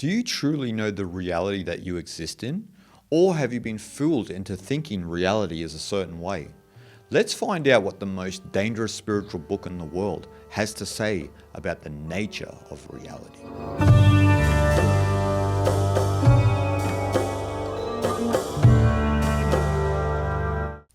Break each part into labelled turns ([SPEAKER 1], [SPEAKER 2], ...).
[SPEAKER 1] Do you truly know the reality that you exist in? Or have you been fooled into thinking reality is a certain way? Let's find out what the most dangerous spiritual book in the world has to say about the nature of reality.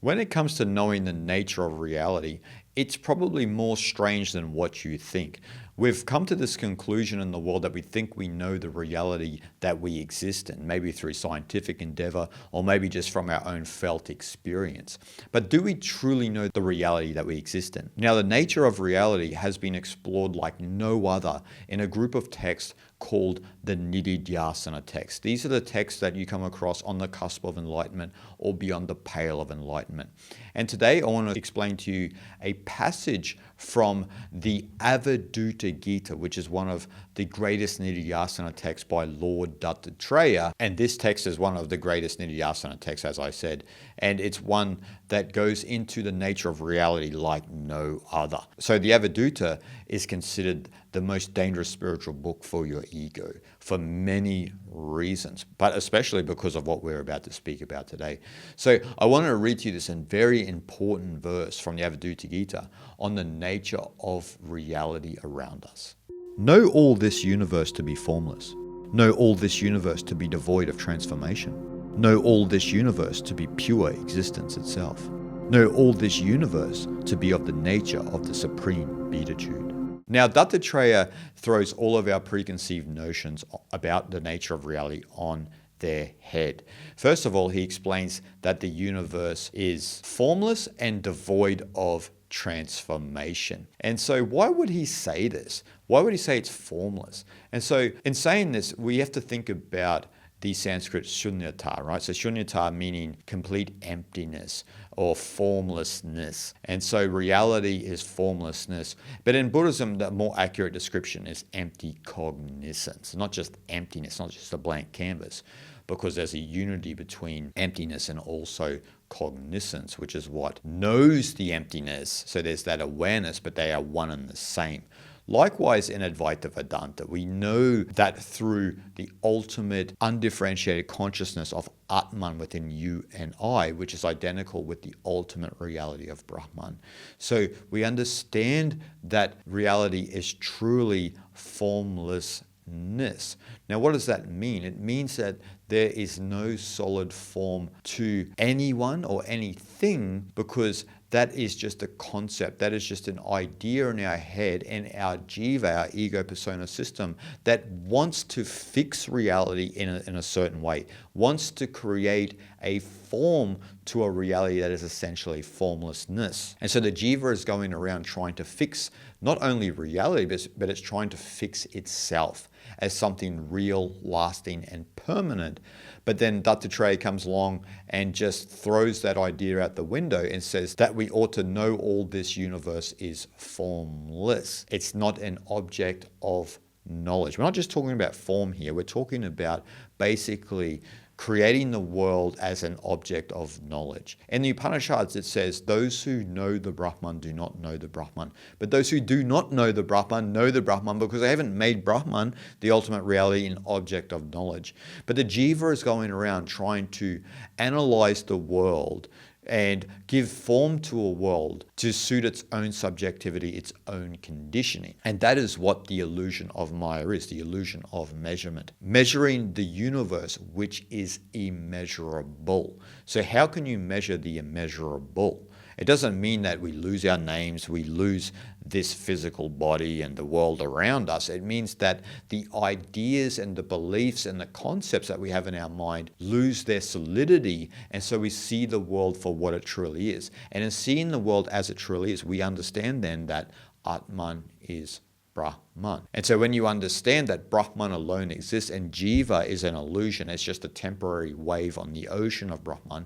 [SPEAKER 1] When it comes to knowing the nature of reality, it's probably more strange than what you think. We've come to this conclusion in the world that we think we know the reality that we exist in, maybe through scientific endeavor or maybe just from our own felt experience. But do we truly know the reality that we exist in? Now, the nature of reality has been explored like no other in a group of texts called the Nididhyasana texts. These are the texts that you come across on the cusp of enlightenment or beyond the pale of enlightenment. And today I want to explain to you a passage from the Avadhuta Gita, which is one of the greatest Nididhyasana texts by Lord Dattatreya. And this text is one of the greatest Nididhyasana texts, as I said. And it's one that goes into the nature of reality like no other. So the Avadhuta is considered the most dangerous spiritual book for your ego for many reasons, but especially because of what we're about to speak about today. So I want to read to you this very important verse from the Avadhuta Gita on the nature of reality around us. Know all this universe to be formless. Know all this universe to be devoid of transformation. Know all this universe to be pure existence itself. Know all this universe to be of the nature of the Supreme Beatitude. Now, Dattatreya throws all of our preconceived notions about the nature of reality on their head. First of all, he explains that the universe is formless and devoid of transformation. And so why would he say this? Why would he say it's formless? And so in saying this, we have to think about the Sanskrit shunyata, right? So shunyata meaning complete emptiness or formlessness. And so reality is formlessness. But in Buddhism, the more accurate description is empty cognizance, not just emptiness, not just a blank canvas, because there's a unity between emptiness and also cognizance, which is what knows the emptiness. So there's that awareness, but they are one and the same. Likewise, in Advaita Vedanta, we know that through the ultimate undifferentiated consciousness of Atman within you and I, which is identical with the ultimate reality of Brahman. So we understand that reality is truly formlessness. Now, what does that mean? It means that there is no solid form to anyone or anything, because that is just a concept. That is just an idea in our head and our jiva, our ego persona system, that wants to fix reality in a certain way, wants to create a form to a reality that is essentially formlessness. And so the jiva is going around trying to fix not only reality, but it's trying to fix itself as something real, lasting, and permanent. But then Dattatreya comes along and just throws that idea out the window and says that we ought to know all this universe is formless. It's not an object of knowledge. We're not just talking about form here. We're talking about basically creating the world as an object of knowledge. In the Upanishads, it says, those who know the Brahman do not know the Brahman. But those who do not know the Brahman because they haven't made Brahman, the ultimate reality, an object of knowledge. But the jiva is going around trying to analyze the world and give form to a world to suit its own subjectivity, its own conditioning. And that is what the illusion of Maya is, the illusion of measurement. Measuring the universe, which is immeasurable. So how can you measure the immeasurable? It doesn't mean that we lose our names, we lose this physical body and the world around us. It means that the ideas and the beliefs and the concepts that we have in our mind lose their solidity, and so we see the world for what it truly is. And in seeing the world as it truly is, we understand then that Atman is Brahman. And so when you understand that Brahman alone exists and jiva is an illusion, it's just a temporary wave on the ocean of Brahman,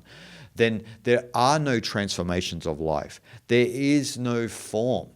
[SPEAKER 1] then there are no transformations of life. There is no form.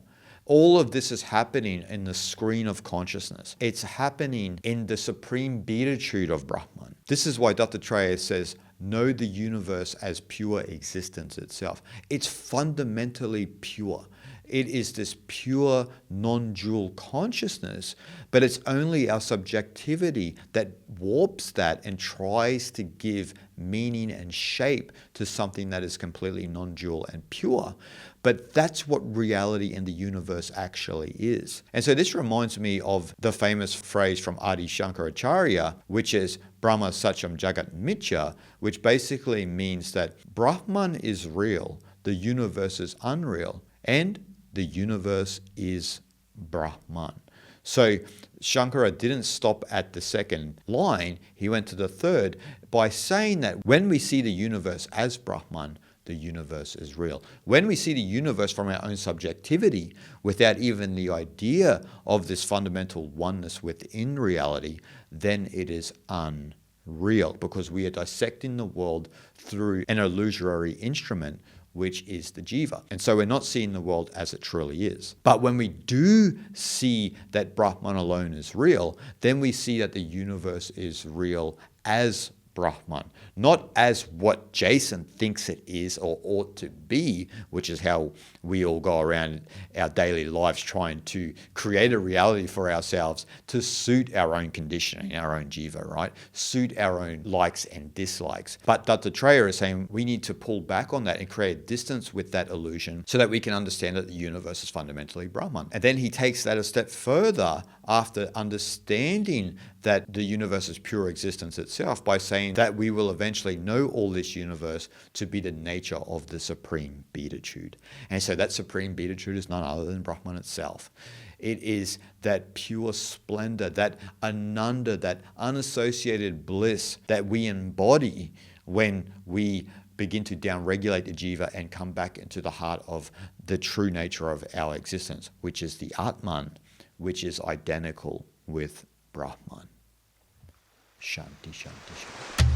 [SPEAKER 1] All of this is happening in the screen of consciousness. It's happening in the Supreme Beatitude of Brahman. This is why Dattatreya says, know the universe as pure existence itself. It's fundamentally pure. It is this pure non-dual consciousness, but it's only our subjectivity that warps that and tries to give meaning and shape to something that is completely non-dual and pure. But that's what reality in the universe actually is. And so this reminds me of the famous phrase from Adi Shankaracharya, which is Brahma Satyam Jagat Mithya, which basically means that Brahman is real, the universe is unreal, and the universe is Brahman. So Shankara didn't stop at the second line, he went to the third by saying that when we see the universe as Brahman, the universe is real. When we see the universe from our own subjectivity, without even the idea of this fundamental oneness within reality, then it is unreal, because we are dissecting the world through an illusory instrument, which is the jiva. And so we're not seeing the world as it truly is. But when we do see that Brahman alone is real, then we see that the universe is real as Brahman, not as what Jason thinks it is or ought to be, which is how we all go around our daily lives trying to create a reality for ourselves to suit our own conditioning, our own jiva, right? Suit our own likes and dislikes. But Dattatreya is saying we need to pull back on that and create distance with that illusion so that we can understand that the universe is fundamentally Brahman. And then he takes that a step further after understanding that the universe is pure existence itself by saying that we will eventually know all this universe to be the nature of the Supreme Beatitude. And so that Supreme Beatitude is none other than Brahman itself. It is that pure splendor, that ananda, that unassociated bliss that we embody when we begin to downregulate the jiva and come back into the heart of the true nature of our existence, which is the Atman, which is identical with Brahman. Shanti, shanti, shanti.